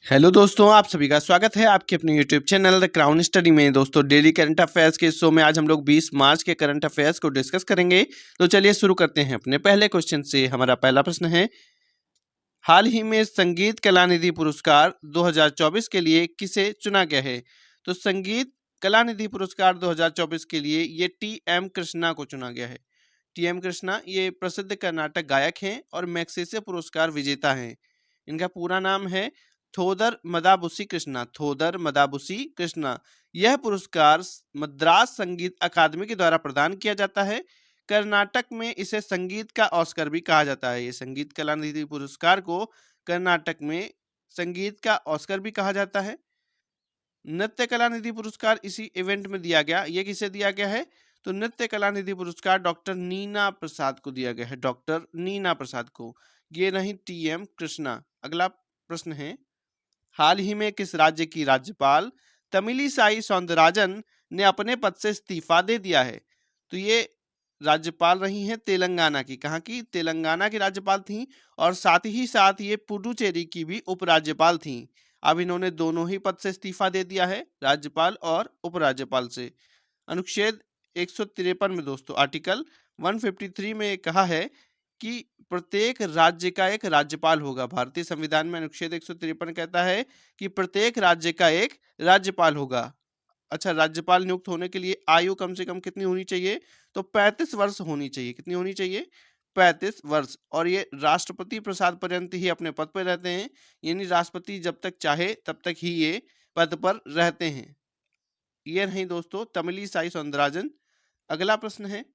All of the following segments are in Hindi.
हेलो दोस्तों, आप सभी का स्वागत है आपके अपने YouTube channel the crown study में। दोस्तों, डेली करंट अफेयर्स के शो में आज हम लोग 20 मार्च के करंट अफेयर्स को डिस्कस करेंगे। तो चलिए शुरू करते हैं अपने पहले क्वेश्चन से। हमारा पहला प्रश्न है, हाल ही में संगीत कला निधि पुरस्कार 2024 के लिए किसे चुना गया है? तो संगीत कला निधि पुरस्कार 2024 के लिए ये टी.एम. कृष्णा को चुना गया है। टी.एम. कृष्णा ये प्रसिद्ध कर्नाटक गायक हैं और मैग्सेसे पुरस्कार विजेता हैं। इनका पूरा नाम है थोदर मदाबुसी कृष्णा। थोदर मदाबुसी कृष्णा। यह पुरस्कार मद्रास संगीत अकादमी के द्वारा प्रदान किया जाता है। कर्नाटक में इसे संगीत का ऑस्कर भी कहा जाता है। ये संगीत कला निधि पुरस्कार को कर्नाटक में संगीत का ऑस्कर भी कहा जाता है। नृत्य कला निधि पुरस्कार इसी इवेंट में दिया गया। ये किसे दिया गया है? तो नृत्य कला निधि पुरस्कार डॉक्टर नीना प्रसाद को दिया गया है। डॉक्टर नीना प्रसाद को। ये नहीं टी.एम. कृष्णा। अगला प्रश्न है, हाल ही में किस राज्य की राज्यपाल तमिलिसाई सौंदरराजन ने अपने पद से इस्तीफा दे दिया है? तो ये राज्यपाल रही हैं तेलंगाना की। कहाँ की? तेलंगाना की राज्यपाल थी और साथ ही साथ ये पुडुचेरी की भी उपराज्यपाल थी। अब इन्होंने दोनों ही पद से इस्तीफा दे दिया है, राज्यपाल और उपराज्यपाल से। अनुच्छेद 153 में दोस्तों आर्टिकल 153 में कहा है कि प्रत्येक राज्य का एक राज्यपाल होगा। भारतीय संविधान में अनुच्छेद 153 कहता है कि प्रत्येक राज्य का एक राज्यपाल होगा। अच्छा, राज्यपाल नियुक्त होने के लिए आयु कम से कम कितनी होनी चाहिए? तो 35 वर्ष होनी चाहिए। कितनी होनी चाहिए? 35 वर्ष। और ये राष्ट्रपति प्रसाद पर्यंत ही अपने पद पर रहते हैं, यानी राष्ट्रपति जब तक चाहे तब तक ही ये पद पर रहते हैं। ये नहीं दोस्तों तमिलिसाई सौंदरराजन। अगला प्रश्न है,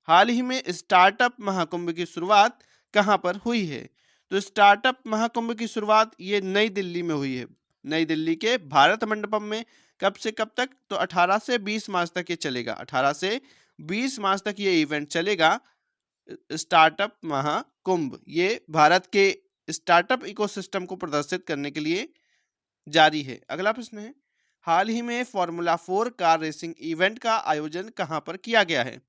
हाल ही में स्टार्टअप महाकुंभ की शुरुआत कहां पर हुई है? तो स्टार्टअप महाकुंभ की शुरुआत ये नई दिल्ली में हुई है। नई दिल्ली के भारत मंडपम में। कब से कब तक? तो 18 से 20 मार्च तक ये चलेगा। 18 से 20 मार्च तक ये इवेंट चलेगा। स्टार्टअप महाकुंभ ये भारत के स्टार्टअप इकोसिस्टम को प्रदर्शित करने के लिए जारी है। अगला प्रश्न है, हाल ही में फॉर्मूला 4 कार रेसिंग इवेंट का आयोजन कहां पर किया गया है?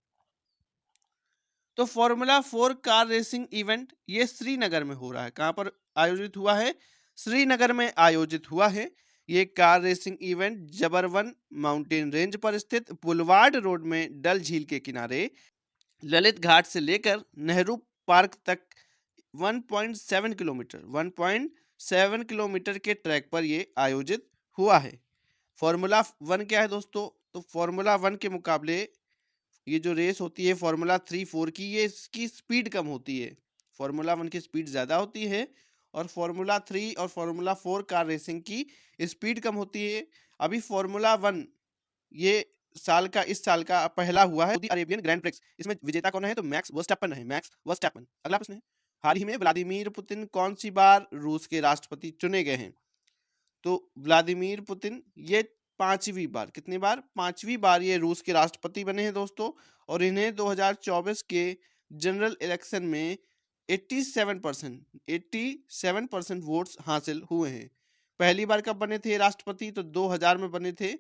तो फॉर्मूला 4 कार रेसिंग इवेंट ये श्रीनगर में हो रहा है। कहां पर आयोजित हुआ है? श्रीनगर में आयोजित हुआ है। ये car racing event Zabarwan mountain range पर स्थित बुलवार्ड रोड में डल झील के किनारे ललित घाट से लेकर नेहरू पार्क तक 1.7 किलोमीटर के ट्रैक पर ये आयोजित हुआ है। फॉर्मूला 1 क्या है दोस्तों? तो फॉर्मूला 1 के मुकाबले ये जो रेस होती है फॉर्मूला 3-4 की, ये इसकी स्पीड कम होती है। फॉर्मूला 1 की स्पीड ज़्यादा होती है और फॉर्मूला 3 और फॉर्मूला 4 कार रेसिंग की स्पीड कम होती है। अभी फॉर्मूला 1 ये इस साल का पहला हुआ है, सऊदी अरेबियन ग्रैंड प्रिक्स। इसमें विजेता कौन है? तो मैक्स वर्स्टैपन है। Max Verstappen. अगला प्रश्न है, हाल ही में व्लादिमीर पुतिन कौन सी बार रूस के राष्ट्रपति चुने गए हैं? तो व्लादिमीर पुतिन ये 5वीं बार। कितनी बार? 5वीं बार ये रूस के राष्ट्रपति बने हैं दोस्तों। और इन्हें 2024 के जनरल इलेक्शन में 87% वोट्स हासिल हुए हैं। पहली बार कब बने थे राष्ट्रपति? तो 2000 में बने थे।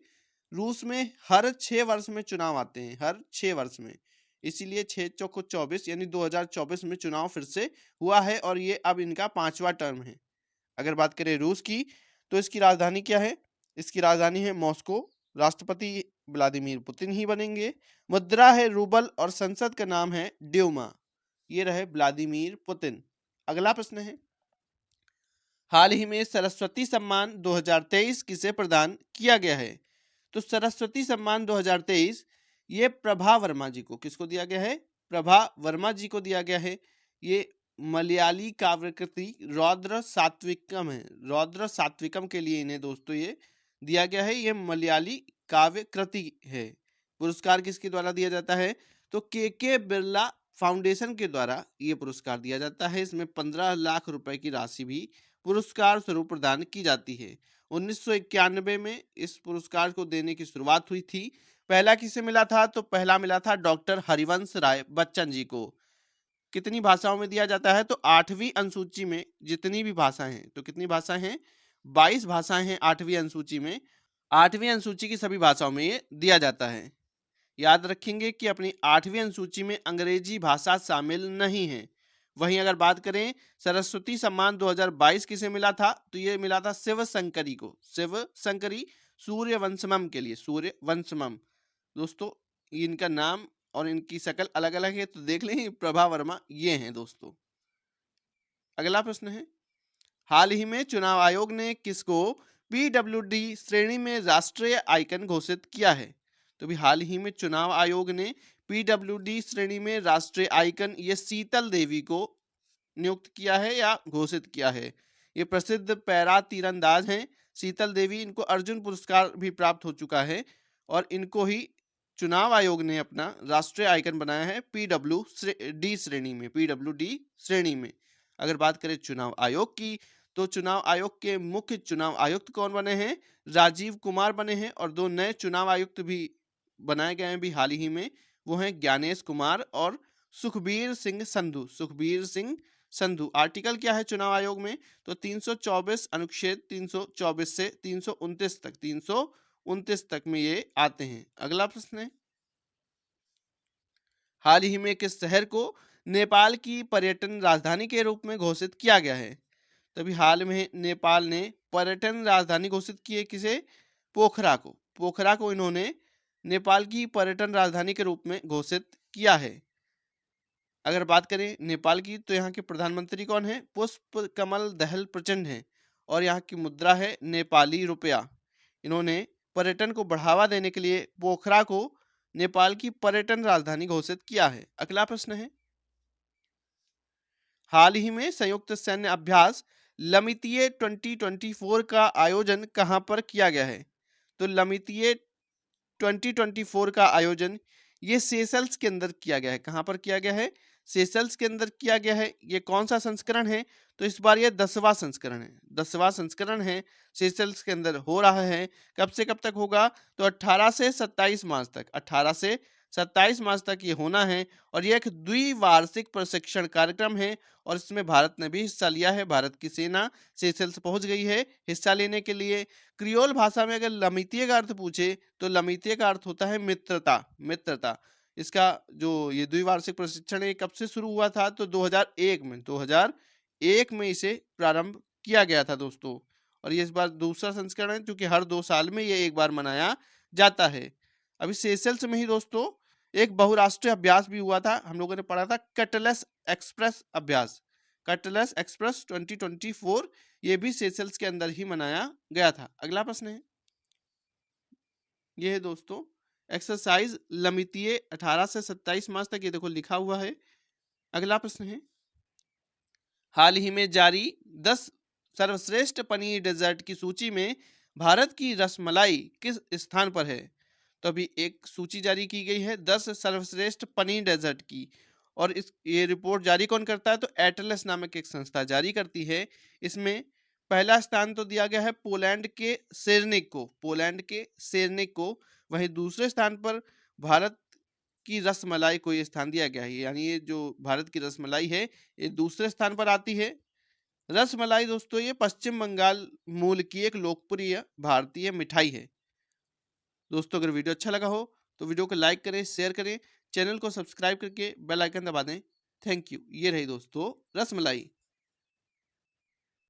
रूस में हर 6 वर्ष में चुनाव आते हैं, हर 6 वर्ष में। इसीलिए 6 चौको 24 यानी 2024 में चुनाव फिर से हुआ है और ये अब इनका 5वां टर्म है। अगर बात करें रूस की, तो इसकी राजधानी क्या है? इसकी राजधानी है मॉस्को। राष्ट्रपति व्लादिमीर पुतिन ही बनेंगे। मुद्रा है रूबल और संसद का नाम है ड्यूमा। ये रहे व्लादिमीर पुतिन। अगला प्रश्न है, हाल ही में सरस्वती सम्मान 2023 किसे प्रदान किया गया है? तो सरस्वती सम्मान 2023 ये प्रभा वर्मा जी को। किसको दिया गया है? प्रभा वर्मा जी को दिया गया है। ये मलयाली काव्यकृति रौद्र सात्विकम है। रौद्र सात्विकम के लिए इन्हें दोस्तों ये दिया गया है। ये मलयाली काव्य कृति है। पुरस्कार किसके द्वारा दिया जाता है? तो के बिरला फाउंडेशन के द्वारा ये पुरस्कार दिया जाता है। इसमें 15 लाख रुपए की राशि भी पुरस्कार स्वरूप प्रदान की जाती है। 1991 में इस पुरस्कार को देने की शुरुआत हुई थी। पहला किसे मिला था? तो पहला मिला था डॉक्टर हरिवंश राय बच्चन जी को। कितनी भाषाओं में दिया जाता है? तो 8वीं अनुसूची में जितनी भी भाषाएं हैं, तो कितनी भाषाएं हैं? 22 भाषाएं हैं 8वीं अनुसूची में। 8वीं अनुसूची की सभी भाषाओं में ये दिया जाता है। याद रखेंगे कि अपनी 8वीं अनुसूची में अंग्रेजी भाषा शामिल नहीं है। वहीं अगर बात करें सरस्वती सम्मान 2022 किसे मिला था, तो ये मिला था शिव शंकरी को, शिव शंकरी सूर्यवंशमम के लिए, सूर्यवंशमम। दोस्तों इनका नाम और इनकी शक्ल अलग अलग है, तो देख लें प्रभा वर्मा ये हैं दोस्तों। अगला प्रश्न है, हाल ही में चुनाव आयोग ने किसको पीडब्ल्यूडी श्रेणी में राष्ट्रीय आइकन घोषित किया है? तो भी हाल ही में चुनाव आयोग ने पीडब्ल्यूडी श्रेणी में राष्ट्रीय आइकन ये शीतल देवी को नियुक्त किया है या घोषित किया है। ये प्रसिद्ध पैरा तीरंदाज हैं शीतल देवी, इनको अर्जुन पुरस्कार भी प्राप्त हो चुका है और इनको ही चुनाव आयोग ने अपना राष्ट्रीय आइकन बनाया है पीडब्ल्यूडी श्रेणी में, पीडब्ल्यूडी श्रेणी में। अगर बात करें चुनाव आयोग की, तो चुनाव आयोग के मुख्य चुनाव आयुक्त कौन बने हैं? राजीव कुमार बने हैं, और 2 नए चुनाव आयुक्त भी बनाए गए हैं भी हाल ही में, वो हैं ज्ञानेश कुमार और सुखबीर सिंह संधू, सुखबीर सिंह संधू। आर्टिकल क्या है चुनाव आयोग में? तो 324 अनुच्छेद 324 से 329 तक, 329 तक में ये आते हैं। अगला प्रश्न है, हाल ही में किस शहर को नेपाल की पर्यटन राजधानी के रूप में घोषित किया गया है? तभी हाल में नेपाल ने पर्यटन राजधानी घोषित की है किसे? पोखरा को, पोखरा को इन्होंने नेपाल की पर्यटन राजधानी के रूप में घोषित किया है। अगर बात करें नेपाल की, तो यहाँ के प्रधानमंत्री कौन है? पुष्प कमल दहल प्रचंड हैं और यहाँ की मुद्रा है नेपाली रुपया। इन्होंने पर्यटन को बढ़ावा देने के लिए पोखरा को नेपाल की पर्यटन राजधानी घोषित किया है। अगला प्रश्न है, हाल ही में संयुक्त सैन्य अभ्यास लमितिये 2024 का आयोजन कहां पर किया गया है? तो लमितिये 2024 का आयोजन ये सेशल्स के अंदर किया गया है। कहां पर किया गया है? सेशल्स के अंदर किया गया है। ये कौन सा संस्करण है? तो इस बार ये 10वां संस्करण है, 10वां संस्करण है, सेशल्स के अंदर हो रहा है। कब से कब तक होगा? तो 18 से 27 मार्च तक, 18 से 27 मार्च तक ये होना है और ये एक द्विवार्षिक प्रशिक्षण कार्यक्रम है और इसमें भारत ने भी हिस्सा लिया है। भारत की सेना सेशल्स पहुंच गई है हिस्सा लेने के लिए। क्रियोल भाषा में अगर लमितिये का अर्थ पूछे, तो लमितिये का अर्थ होता है मित्रता, मित्रता। इसका जो ये द्विवार्षिक प्रशिक्षण है कब से शुरू हुआ था? तो 2001 में, 2001 में इसे प्रारंभ किया गया था दोस्तों। और ये इस बार दूसरा संस्करण है, क्योंकि हर 2 साल में ये एक बार मनाया जाता है। अभी सेशल्स में ही दोस्तों एक बहुराष्ट्रीय अभ्यास भी हुआ था, हम लोगों ने पढ़ा था कटलस एक्सप्रेस अभ्यास, कटलस एक्सप्रेस 2024, ये भी सेशल्स के अंदर ही मनाया गया था। अगला प्रश्न है, ये है दोस्तों एक्सरसाइज लमितिये 18 से 27 मार्च तक, ये देखो लिखा हुआ है। अगला प्रश्न है, हाल ही में जारी 10 सर्वश्रेष्ठ पनीर डेजर्ट की सूची में भारत की रसमलाई किस स्थान पर है? तो अभी एक सूची जारी की गई है 10 सर्वश्रेष्ठ पनीर डेजर्ट की, और ये रिपोर्ट जारी कौन करता है? तो एटलस नामक एक संस्था जारी करती है। इसमें पहला स्थान तो दिया गया है पोलैंड के सेरनिक को, पोलैंड के सेरनिक को। वहीं दूसरे स्थान पर भारत की रसमलाई को ये स्थान दिया गया है, यानी ये जो भारत की रसमलाई है ये दूसरे स्थान पर आती है। रसमलाई दोस्तों ये पश्चिम बंगाल मूल की एक लोकप्रिय भारतीय मिठाई है। दोस्तों अगर वीडियो अच्छा लगा हो तो वीडियो को लाइक करें, शेयर करें, चैनल को सब्सक्राइब करके बेल आइकन दबा दें। Thank you. ये रही दोस्तों रसमलाई।